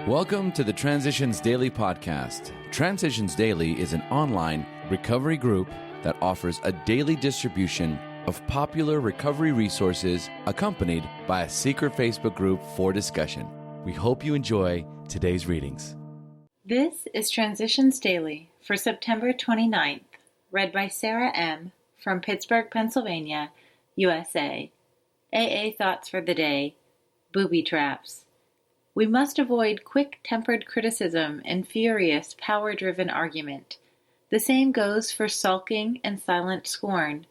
Welcome to the Transitions Daily podcast. Transitions Daily is an online recovery group that offers a daily distribution of popular recovery resources accompanied by a secret Facebook group for discussion. We hope you enjoy today's readings. This is Transitions Daily for September 29th, read by Sarah M. from Pittsburgh, Pennsylvania, USA. AA Thoughts for the Day, Booby Traps. We must avoid quick-tempered criticism and furious, power-driven argument. The same goes for sulking and silent scorn.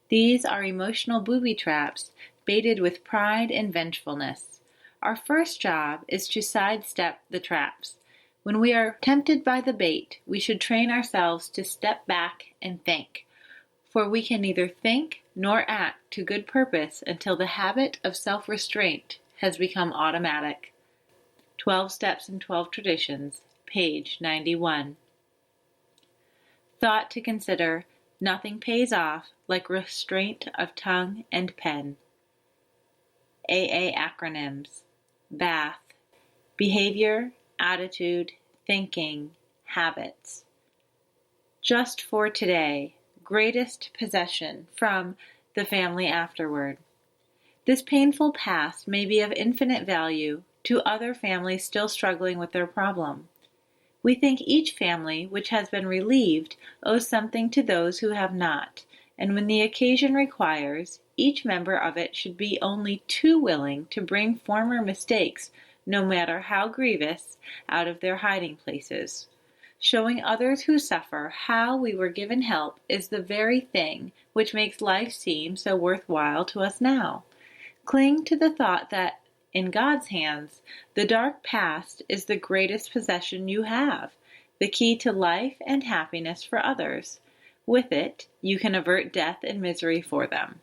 These are emotional booby traps, baited with pride and vengefulness. Our first job is to sidestep the traps. When we are tempted by the bait, we should train ourselves to step back and think, for we can neither think nor act to good purpose until the habit of self-restraint has become automatic. 12 Steps and 12 Traditions, page 91. Thought to consider: nothing pays off like restraint of tongue and pen. AA acronyms: BATH, behavior, attitude, thinking, habits. Just for today, greatest possession from The Family Afterward. This painful past may be of infinite value to other families still struggling with their problem. We think each family which has been relieved owes something to those who have not, and when the occasion requires, each member of it should be only too willing to bring former mistakes, no matter how grievous, out of their hiding places. Showing others who suffer how we were given help is the very thing which makes life seem so worthwhile to us now. Cling to the thought that, in God's hands, the dark past is the greatest possession you have, the key to life and happiness for others. With it, you can avert death and misery for them.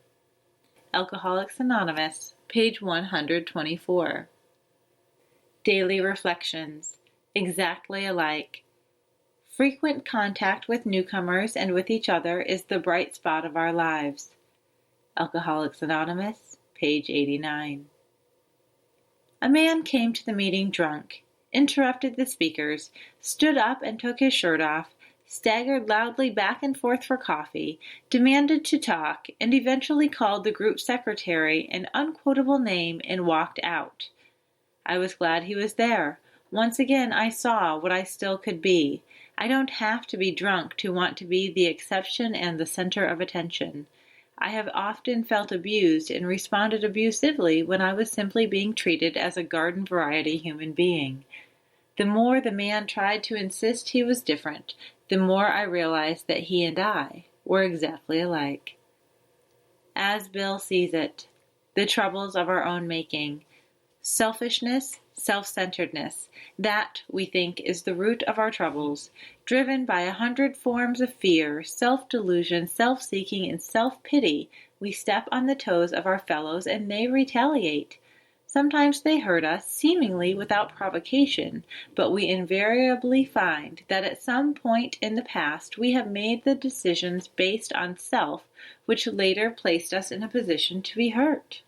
Alcoholics Anonymous, page 124. Daily Reflections, exactly alike. Frequent contact with newcomers and with each other is the bright spot of our lives. Alcoholics Anonymous, page 89. A man came to the meeting drunk, interrupted the speakers, stood up and took his shirt off, staggered loudly back and forth for coffee, demanded to talk, and eventually called the group secretary an unquotable name and walked out. I was glad he was there. Once again I saw what I still could be. I don't have to be drunk to want to be the exception and the center of attention. I have often felt abused and responded abusively when I was simply being treated as a garden variety human being. The more the man tried to insist he was different, the more I realized that he and I were exactly alike. As Bill sees it, the troubles of our own making. Selfishness, self-centeredness, that, we think, is the root of our troubles, driven by 100 forms of fear, self-delusion, self-seeking, and self-pity. We step on the toes of our fellows and they retaliate. Sometimes they hurt us, seemingly without provocation, but we invariably find that at some point in the past we have made the decisions based on self, which later placed us in a position to be hurt.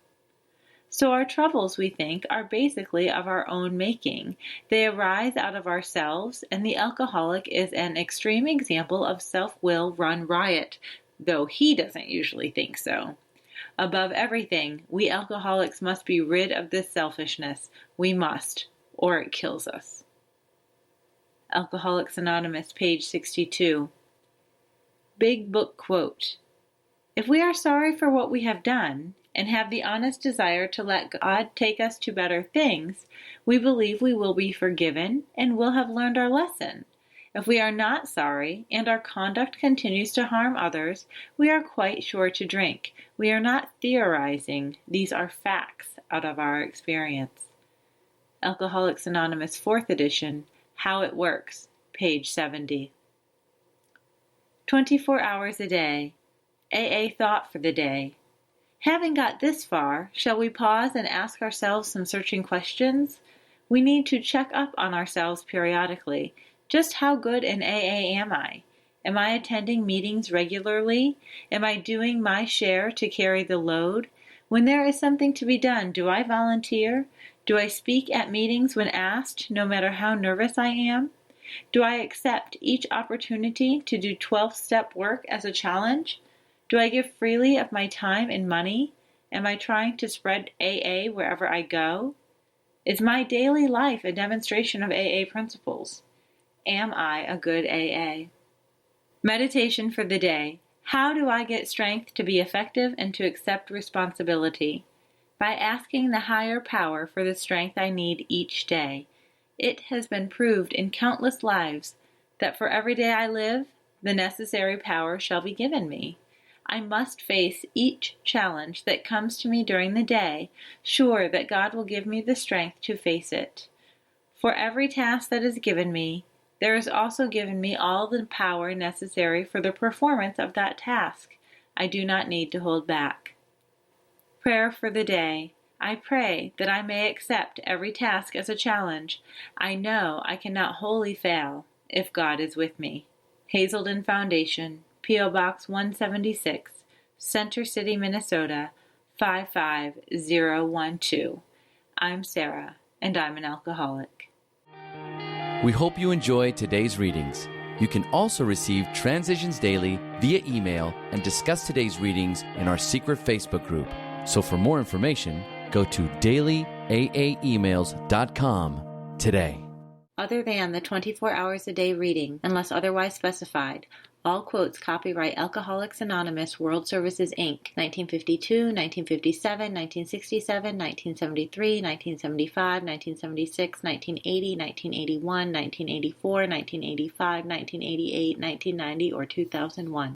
So our troubles, we think, are basically of our own making. They arise out of ourselves, and the alcoholic is an extreme example of self-will run riot, though he doesn't usually think so. Above everything, we alcoholics must be rid of this selfishness. We must, or it kills us. Alcoholics Anonymous, page 62. Big Book Quote: if we are sorry for what we have done, and have the honest desire to let God take us to better things, we believe we will be forgiven and will have learned our lesson. If we are not sorry, and our conduct continues to harm others, we are quite sure to drink. We are not theorizing. These are facts out of our experience. Alcoholics Anonymous 4th edition, How It Works, page 70. 24 hours a day. AA Thought for the Day. Having got this far, shall we pause and ask ourselves some searching questions? We need to check up on ourselves periodically. Just how good in AA am I? Am I attending meetings regularly? Am I doing my share to carry the load? When there is something to be done, do I volunteer? Do I speak at meetings when asked, no matter how nervous I am? Do I accept each opportunity to do 12-step work as a challenge? Do I give freely of my time and money? Am I trying to spread AA wherever I go? Is my daily life a demonstration of AA principles? Am I a good AA? Meditation for the day. How do I get strength to be effective and to accept responsibility? By asking the higher power for the strength I need each day. It has been proved in countless lives that for every day I live, the necessary power shall be given me. I must face each challenge that comes to me during the day, sure that God will give me the strength to face it. For every task that is given me, there is also given me all the power necessary for the performance of that task. I do not need to hold back. Prayer for the day. I pray that I may accept every task as a challenge. I know I cannot wholly fail if God is with me. Hazelden Foundation, P.O. Box 176, Center City, Minnesota, 55012. I'm Sarah, and I'm an alcoholic. We hope you enjoyed today's readings. You can also receive Transitions Daily via email and discuss today's readings in our secret Facebook group. So for more information, go to dailyaaemails.com today. Other than the 24 hours a day reading, unless otherwise specified, all quotes copyright Alcoholics Anonymous World Services, Inc., 1952, 1957, 1967, 1973, 1975, 1976, 1980, 1981, 1984, 1985, 1988, 1990, or 2001.